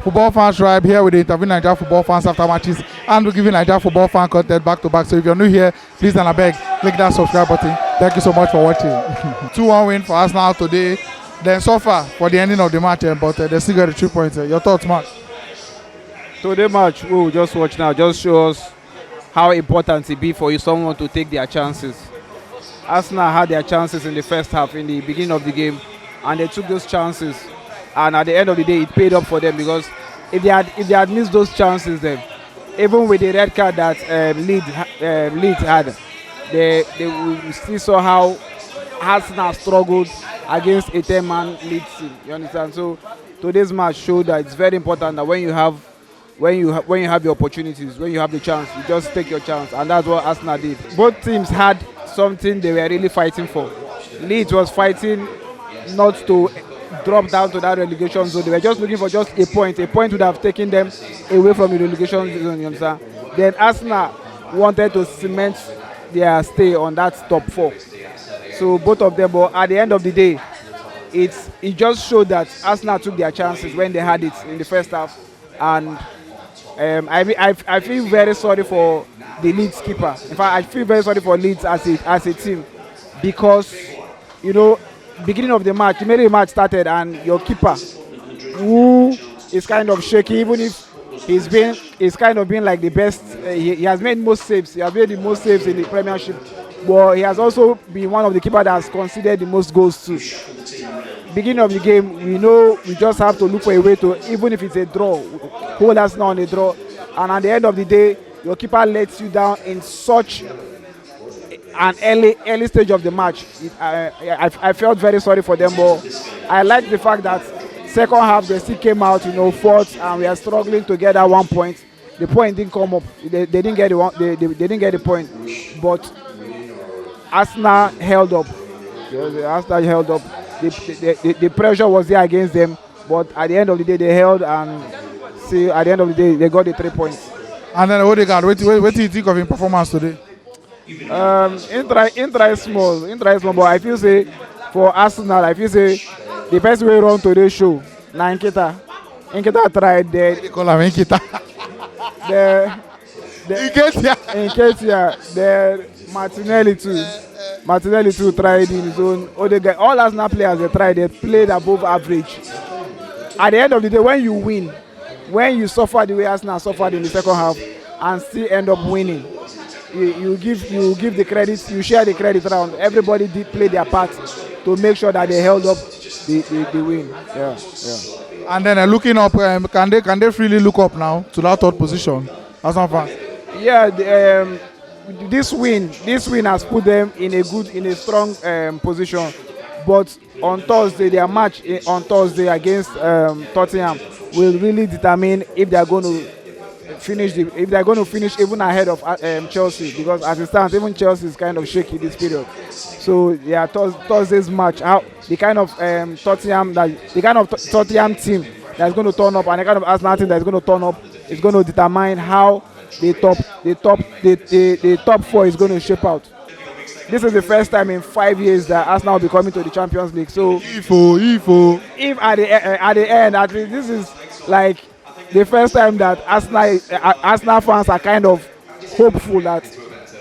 Football Fans Tribe here with the interview Nigeria football fans after matches, and we're giving Nigeria football fan content back to back. So if you're new here, please and I beg, click that subscribe button. Thank you so much for watching. 2-1 win for Arsenal today. Then so far for the ending of the match, but they still got the 3 points. Your thoughts, Mark? Today match we will just watch now just shows how important it be for you someone to take their chances. Arsenal had their chances in the first half, in the beginning of the game, and they took those chances. And at the end of the day, it paid up for them, because if they had missed those chances, then even with the red card that Leeds had, we still saw how Arsenal struggled against a 10-man Leeds team. You understand? So today's match showed that it's very important that when you have the opportunities, when you have the chance, you just take your chance, and that's what Arsenal did. Both teams had something they were really fighting for. Leeds was fighting not to drop down to that relegation zone. They were just looking for just a point. A point would have taken them away from the relegation zone, you understand? Then Arsenal wanted to cement their stay on that top 4. So both of them, but at the end of the day, it just showed that Arsenal took their chances when they had it in the first half. And I feel very sorry for the Leeds keeper. In fact, I feel very sorry for Leeds as a team, because, you know, beginning of the match, the middle of the match started, and your keeper, who is kind of shaky, even if he's kind of been like the best. He has made most saves. He has made the most saves in the Premiership, but he has also been one of the keepers that has conceded the most goals too. Beginning of the game, we know we just have to look for a way to, even if it's a draw, hold us now on a draw. And at the end of the day, your keeper lets you down in such an early stage of the match. I felt very sorry for them, but I like the fact that second half they still came out, fourth, and we are struggling to get that 1 point. The point didn't come up. They didn't get they didn't get the point, but Arsenal held up. Arsenal held up. The pressure was there against them, but at the end of the day they held, and see, at the end of the day they got the 3 points. And then Odeggard, what do you think of his performance today? Try small, but I feel say for Arsenal, I feel say the best way around today's show, Nketiah tried They call him Nketiah. Nketiah, the Martinelli too tried in his own. Odeggard, all Arsenal players they tried, they played above average. At the end of the day, when you win, when you suffer the way Arsenal suffered in the second half and still end up winning, you give the credit, you share the credit around. Everybody did play their part to make sure that they held up the win. Yeah. And then looking up, can they freely look up now to that third position? That's not fun. Yeah, this win has put them in a strong position. But on Thursday, their match on Thursday against Tottenham will really determine if they are going to finish even ahead of Chelsea, because as it stands, even Chelsea is kind of shaky this period. So yeah, Thursday's match, how the kind of Tottenham team that's going to turn up, and the kind of Arsenal team that's going to turn up is going to determine how the top 4 is going to shape out. This is the first time in 5 years that Arsenal will be coming to the Champions League. So if at the end, at least this is like the first time that Arsenal fans are kind of hopeful that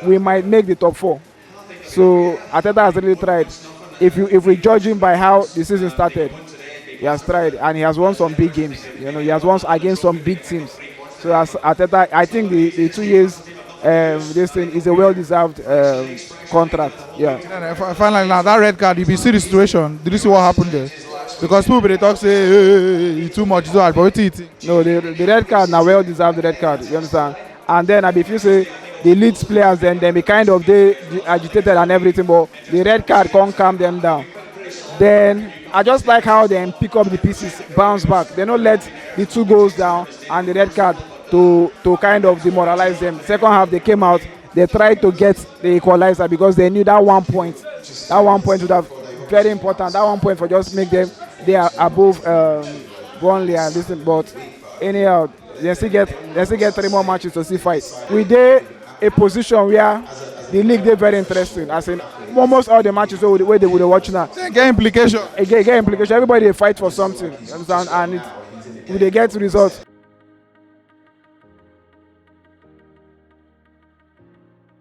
we might make the top 4. So Arteta has really tried. If we judge him by how the season started, he has tried, and he has won some big games. He has won against some big teams. So as Arteta, I think the 2 years this thing is a well-deserved contract. Yeah. Finally, now that red card, if you see the situation, did you see what happened there? Because people they talk say it's too much, it's too hard, but what do you think? No, the red card now well-deserved the red card. You understand? And then if you say the Leeds players, then be kind of they agitated and everything, but the red card can't calm them down. Then I just like how they pick up the pieces, bounce back. They don't let the 2 goals down and the red card to kind of demoralize them. Second half they came out, they tried to get the equalizer because they knew that 1 point. That 1 point would have very important. That 1 point for just make them they are above Burnley and listen. But anyhow, they still get 3 more matches to see fight. We did a position where the league they very interesting. As in almost all the matches where they would watch now. Get implication. Get implication. Everybody they fight for something. You understand? And we dey get results.